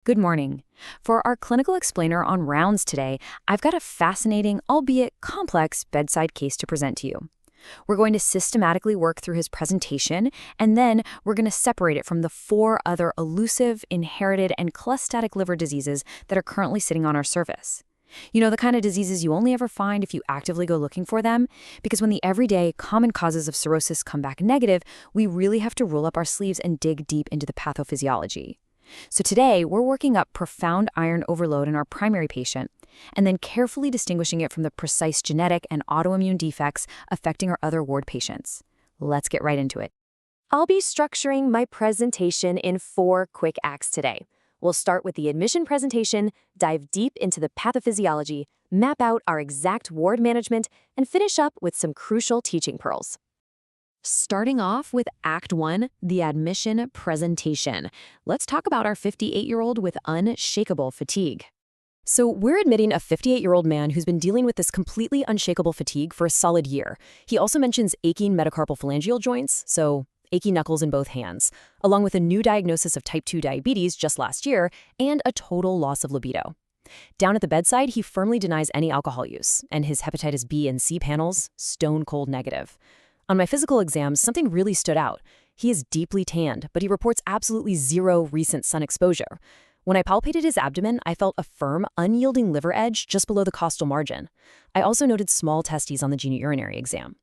Good morning. For our clinical explainer on rounds today, I've got a fascinating, albeit complex, bedside case to present to you. We're going to systematically work through his presentation, and then we're going to separate it from the four other elusive, inherited, and cholestatic liver diseases that are currently sitting on our surface. You know, the kind of diseases you only ever find if you actively go looking for them, because when the everyday, common causes of cirrhosis come back negative, we really have to roll up our sleeves and dig deep into the pathophysiology. So today, we're working up profound iron overload in our primary patient, and then carefully distinguishing it from the precise genetic and autoimmune defects affecting our other ward patients. Let's get right into it. I'll be structuring my presentation in 4 quick acts today. We'll start with the admission presentation, dive deep into the pathophysiology, map out our exact ward management, and finish up with some crucial teaching pearls. Starting off with Act 1, the admission presentation. Let's talk about our 58-year-old with unshakable fatigue. So we're admitting a 58-year-old man who's been dealing with this completely unshakable fatigue for a solid year. He also mentions aching metacarpal phalangeal joints, so achy knuckles in both hands, along with a new diagnosis of type 2 diabetes just last year and a total loss of libido. Down at the bedside, he firmly denies any alcohol use, and his hepatitis B and C panels, stone cold negative. On my physical exams, something really stood out. He is deeply tanned, but he reports absolutely zero recent sun exposure. When I palpated his abdomen, I felt a firm, unyielding liver edge just below the costal margin. I also noted small testes on the genitourinary exam.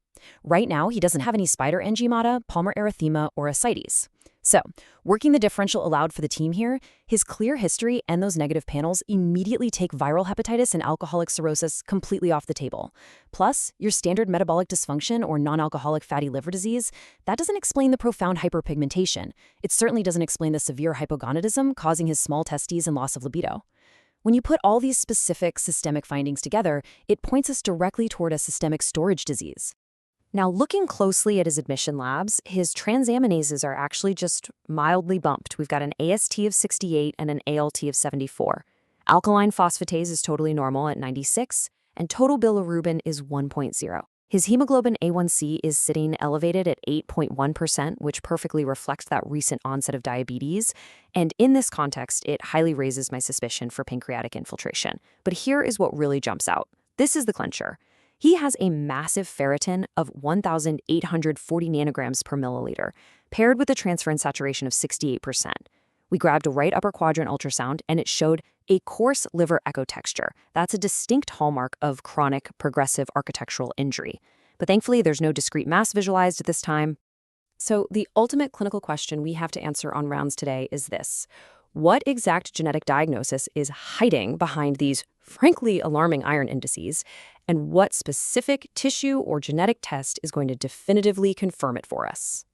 Right now, he doesn't have any spider angioedema, palmar erythema, or ascites. So, working the differential allowed for the team here, his clear history and those negative panels immediately take viral hepatitis and alcoholic cirrhosis completely off the table. Plus, your standard metabolic dysfunction or non-alcoholic fatty liver disease, that doesn't explain the profound hyperpigmentation. It certainly doesn't explain the severe hypogonadism causing his small testes and loss of libido. When you put all these specific systemic findings together, it points us directly toward a systemic storage disease. Now, looking closely at his admission labs, his transaminases are actually just mildly bumped. We've got an AST of 68 and an ALT of 74. Alkaline phosphatase is totally normal at 96, and total bilirubin is 1.0. His hemoglobin A1C is sitting elevated at 8.1%, which perfectly reflects that recent onset of diabetes. And in this context, it highly raises my suspicion for pancreatic infiltration. But here is what really jumps out. This is the clincher. He has a massive ferritin of 1,840 nanograms per milliliter, paired with a transferrin saturation of 68%. We grabbed a right upper quadrant ultrasound, and it showed a coarse liver echo texture. That's a distinct hallmark of chronic progressive architectural injury. But thankfully, there's no discrete mass visualized at this time. So the ultimate clinical question we have to answer on rounds today is this. What exact genetic diagnosis is hiding behind these frankly alarming iron indices, and what specific tissue or genetic test is going to definitively confirm it for us?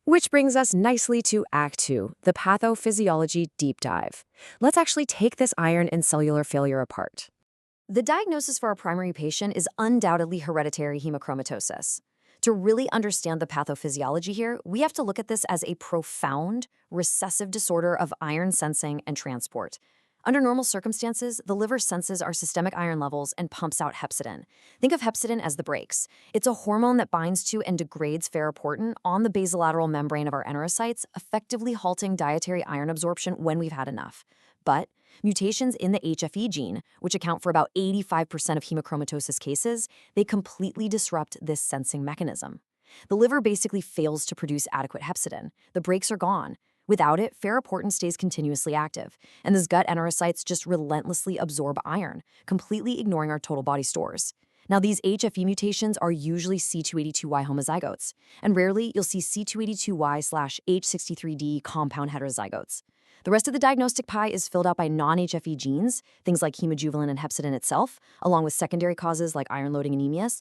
Which brings us nicely to Act 2, the pathophysiology deep dive. Let's actually take this iron and cellular failure apart. The diagnosis for our primary patient is undoubtedly hereditary hemochromatosis. To really understand the pathophysiology here, we have to look at this as a profound, recessive disorder of iron sensing and transport. Under normal circumstances, the liver senses our systemic iron levels and pumps out hepcidin. Think of hepcidin as the brakes. It's a hormone that binds to and degrades ferroportin on the basolateral membrane of our enterocytes, effectively halting dietary iron absorption when we've had enough. But mutations in the HFE gene, which account for about 85% of hemochromatosis cases, they completely disrupt this sensing mechanism. The liver basically fails to produce adequate hepcidin. The brakes are gone. Without it, ferroportin stays continuously active, and those gut enterocytes just relentlessly absorb iron, completely ignoring our total body stores. Now, these HFE mutations are usually C282Y homozygotes, and rarely you'll see C282Y/H63D compound heterozygotes. The rest of the diagnostic pie is filled out by non-HFE genes, things like hemojuvelin and hepcidin itself, along with secondary causes like iron-loading anemias.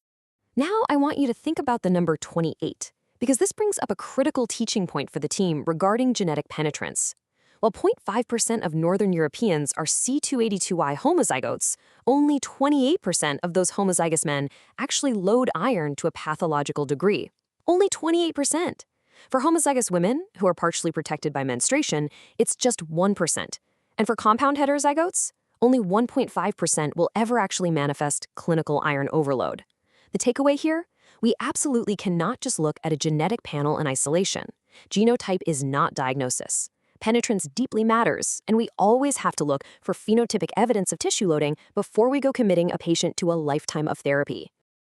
Now I want you to think about the number 28, because this brings up a critical teaching point for the team regarding genetic penetrance. While 0.5% of Northern Europeans are C282Y homozygotes, only 28% of those homozygous men actually load iron to a pathological degree. Only 28%. For homozygous women, who are partially protected by menstruation, it's just 1%. And for compound heterozygotes, only 1.5% will ever actually manifest clinical iron overload. The takeaway here? We absolutely cannot just look at a genetic panel in isolation. Genotype is not diagnosis. Penetrance deeply matters, and we always have to look for phenotypic evidence of tissue loading before we go committing a patient to a lifetime of therapy.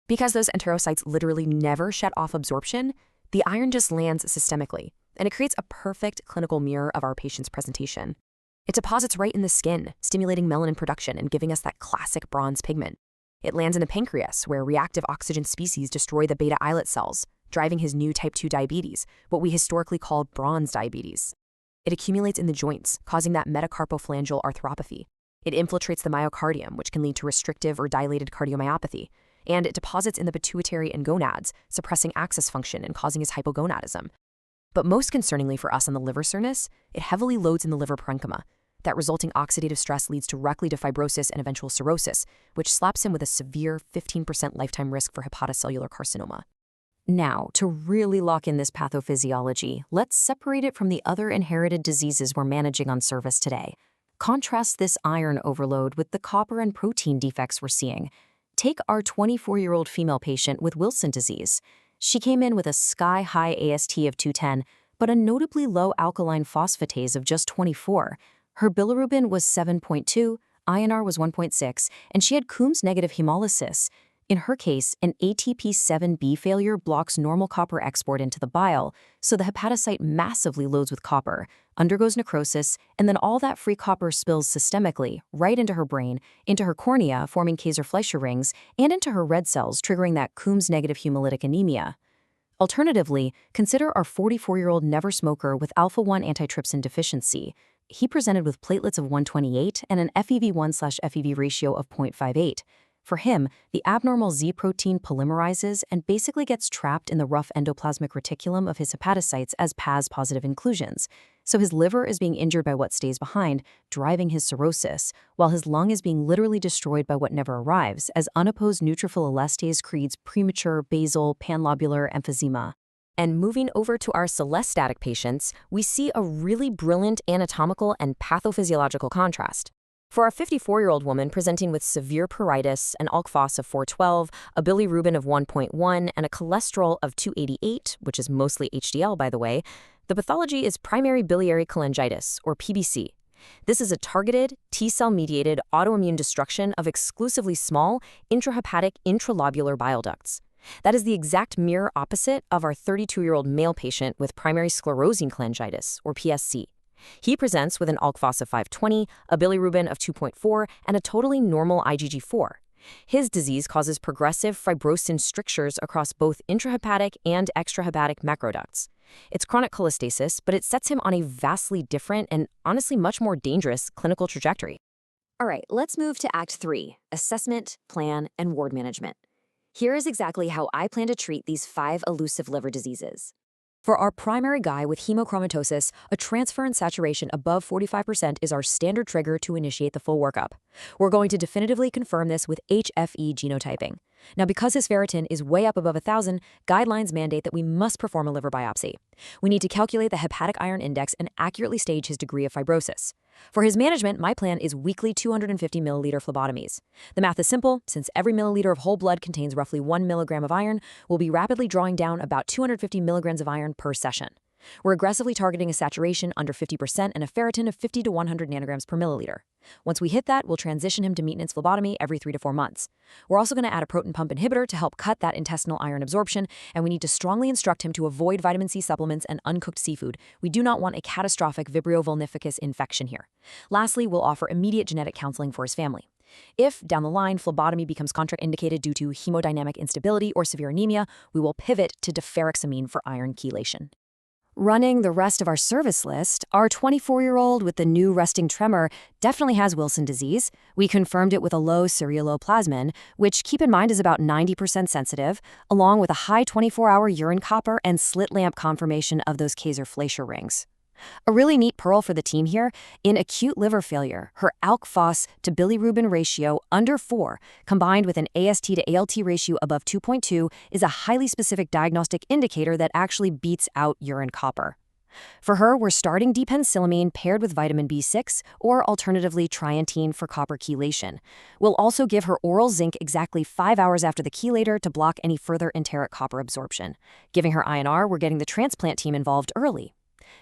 Because those enterocytes literally never shut off absorption, the iron just lands systemically, and it creates a perfect clinical mirror of our patient's presentation. It deposits right in the skin, stimulating melanin production and giving us that classic bronze pigment. It lands in the pancreas, where reactive oxygen species destroy the beta islet cells, driving his new type 2 diabetes, what we historically called bronze diabetes. It accumulates in the joints, causing that metacarpophalangeal arthropathy. It infiltrates the myocardium, which can lead to restrictive or dilated cardiomyopathy. And it deposits in the pituitary and gonads, suppressing axis function and causing his hypogonadism. But most concerningly for us on the liver surface, it heavily loads in the liver parenchyma. That resulting oxidative stress leads directly to fibrosis and eventual cirrhosis, which slaps him with a severe 15% lifetime risk for hepatocellular carcinoma. Now, to really lock in this pathophysiology, let's separate it from the other inherited diseases we're managing on service today. Contrast this iron overload with the copper and protein defects we're seeing. Take our 24-year-old female patient with Wilson disease. She came in with a sky-high AST of 210, but a notably low alkaline phosphatase of just 24. Her bilirubin was 7.2, INR was 1.6, and she had Coombs negative hemolysis. In her case, an ATP7B failure blocks normal copper export into the bile, so the hepatocyte massively loads with copper, undergoes necrosis, and then all that free copper spills systemically right into her brain, into her cornea, forming Kayser-Fleischer rings, and into her red cells, triggering that Coombs negative hemolytic anemia. Alternatively, consider our 44-year-old never smoker with alpha-1 antitrypsin deficiency. He presented with platelets of 128 and an FEV1/FEV ratio of 0.58. For him, the abnormal Z protein polymerizes and basically gets trapped in the rough endoplasmic reticulum of his hepatocytes as PAS-positive inclusions. So his liver is being injured by what stays behind, driving his cirrhosis, while his lung is being literally destroyed by what never arrives, as unopposed neutrophil elastase creates premature basal panlobular emphysema. And moving over to our cholestatic patients, we see a really brilliant anatomical and pathophysiological contrast. For our 54-year-old woman presenting with severe pruritus, an ALK phos of 412, a bilirubin of 1.1, and a cholesterol of 288, which is mostly HDL by the way, the pathology is primary biliary cholangitis, or PBC. This is a targeted, T-cell-mediated autoimmune destruction of exclusively small, intrahepatic intralobular bile ducts. That is the exact mirror opposite of our 32-year-old male patient with primary sclerosing cholangitis, or PSC. He presents with an ALK phos of 520, a bilirubin of 2.4, and a totally normal IgG4. His disease causes progressive fibrosin strictures across both intrahepatic and extrahepatic macroducts. It's chronic cholestasis, but it sets him on a vastly different and honestly much more dangerous clinical trajectory. All right, let's move to Act 3, Assessment, Plan, and Ward Management. Here is exactly how I plan to treat these 5 elusive liver diseases. For our primary guy with hemochromatosis, a transferrin saturation above 45% is our standard trigger to initiate the full workup. We're going to definitively confirm this with HFE genotyping. Now, because his ferritin is way up above 1,000, guidelines mandate that we must perform a liver biopsy. We need to calculate the hepatic iron index and accurately stage his degree of fibrosis. For his management, my plan is weekly 250 milliliter phlebotomies. The math is simple. Since every milliliter of whole blood contains roughly 1 milligram of iron, we'll be rapidly drawing down about 250 milligrams of iron per session. We're aggressively targeting a saturation under 50% and a ferritin of 50 to 100 nanograms per milliliter. Once we hit that, we'll transition him to maintenance phlebotomy every 3 to 4 months. We're also going to add a proton pump inhibitor to help cut that intestinal iron absorption, and we need to strongly instruct him to avoid vitamin C supplements and uncooked seafood. We do not want a catastrophic Vibrio vulnificus infection here. Lastly, we'll offer immediate genetic counseling for his family. If, down the line, phlebotomy becomes contraindicated due to hemodynamic instability or severe anemia, we will pivot to deferoxamine for iron chelation. Running the rest of our service list, our 24-year-old with the new resting tremor definitely has Wilson disease. We confirmed it with a low ceruloplasmin, which, keep in mind, is about 90% sensitive, along with a high 24-hour urine copper and slit lamp confirmation of those Kayser-Fleischer rings. A really neat pearl for the team here, in acute liver failure, her ALK phos to bilirubin ratio under 4, combined with an AST to ALT ratio above 2.2, is a highly specific diagnostic indicator that actually beats out urine copper. For her, we're starting dipensilamine paired with vitamin B6 or alternatively trientine for copper chelation. We'll also give her oral zinc exactly 5 hours after the chelator to block any further enteric copper absorption. Giving her INR, we're getting the transplant team involved early.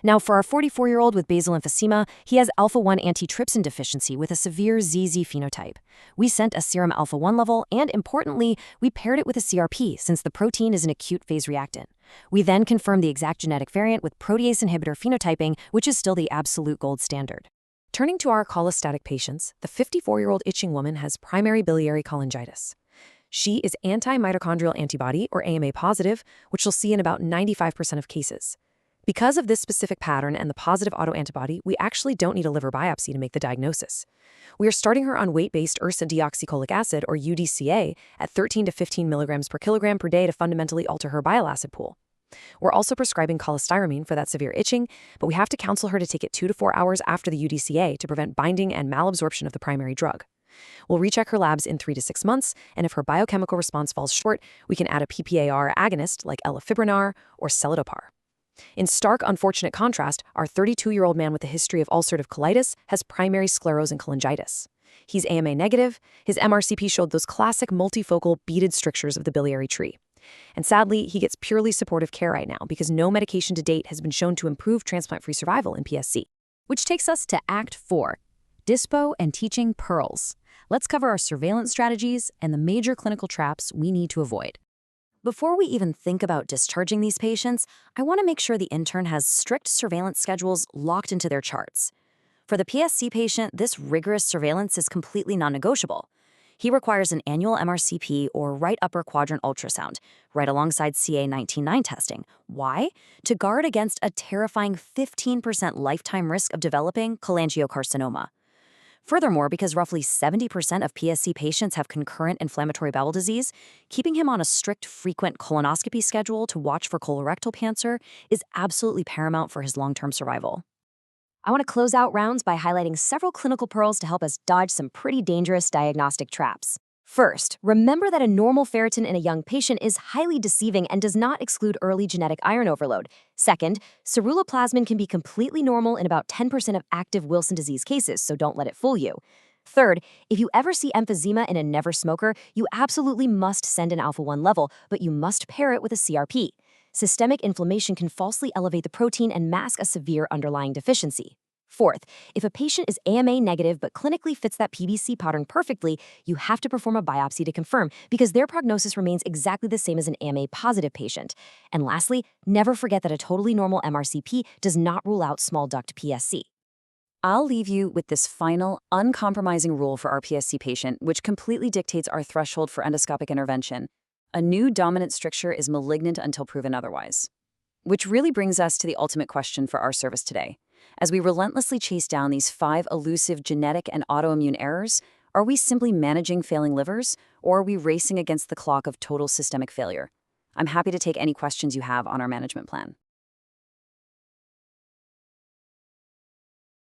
Now, for our 44-year-old with basal emphysema, he has alpha-1 antitrypsin deficiency with a severe ZZ phenotype. We sent a serum alpha-1 level, and importantly, we paired it with a CRP since the protein is an acute phase reactant. We then confirmed the exact genetic variant with protease inhibitor phenotyping, which is still the absolute gold standard. Turning to our cholestatic patients, the 54-year-old itching woman has primary biliary cholangitis. She is anti-mitochondrial antibody, or AMA positive, which you'll see in about 95% of cases. Because of this specific pattern and the positive autoantibody, we actually don't need a liver biopsy to make the diagnosis. We are starting her on weight-based ursodeoxycholic acid, or UDCA, at 13 to 15 milligrams per kilogram per day to fundamentally alter her bile acid pool. We're also prescribing cholestyramine for that severe itching, but we have to counsel her to take it 2 to 4 hours after the UDCA to prevent binding and malabsorption of the primary drug. We'll recheck her labs in 3 to 6 months, and if her biochemical response falls short, we can add a PPAR agonist like elafibranor or celidopar. In stark, unfortunate contrast, our 32-year-old man with a history of ulcerative colitis has primary sclerosing cholangitis. He's AMA negative. His MRCP showed those classic multifocal beaded strictures of the biliary tree. And sadly, he gets purely supportive care right now because no medication to date has been shown to improve transplant-free survival in PSC. Which takes us to Act 4, Dispo and teaching pearls. Let's cover our surveillance strategies and the major clinical traps we need to avoid. Before we even think about discharging these patients, I want to make sure the intern has strict surveillance schedules locked into their charts. For the PSC patient, this rigorous surveillance is completely non-negotiable. He requires an annual MRCP or right upper quadrant ultrasound, right alongside CA19-9 testing. Why? To guard against a terrifying 15% lifetime risk of developing cholangiocarcinoma. Furthermore, because roughly 70% of PSC patients have concurrent inflammatory bowel disease, keeping him on a strict, frequent colonoscopy schedule to watch for colorectal cancer is absolutely paramount for his long-term survival. I want to close out rounds by highlighting several clinical pearls to help us dodge some pretty dangerous diagnostic traps. First, remember that a normal ferritin in a young patient is highly deceiving and does not exclude early genetic iron overload. Second, ceruloplasmin can be completely normal in about 10% of active Wilson disease cases, so don't let it fool you. Third, if you ever see emphysema in a never smoker, you absolutely must send an alpha-1 level, but you must pair it with a CRP. Systemic inflammation can falsely elevate the protein and mask a severe underlying deficiency. Fourth, if a patient is AMA negative but clinically fits that PBC pattern perfectly, you have to perform a biopsy to confirm because their prognosis remains exactly the same as an AMA positive patient. And lastly, never forget that a totally normal MRCP does not rule out small duct PSC. I'll leave you with this final, uncompromising rule for our PSC patient, which completely dictates our threshold for endoscopic intervention. A new dominant stricture is malignant until proven otherwise. Which really brings us to the ultimate question for our service today. As we relentlessly chase down these 5 elusive genetic and autoimmune errors, are we simply managing failing livers, or are we racing against the clock of total systemic failure? I'm happy to take any questions you have on our management plan.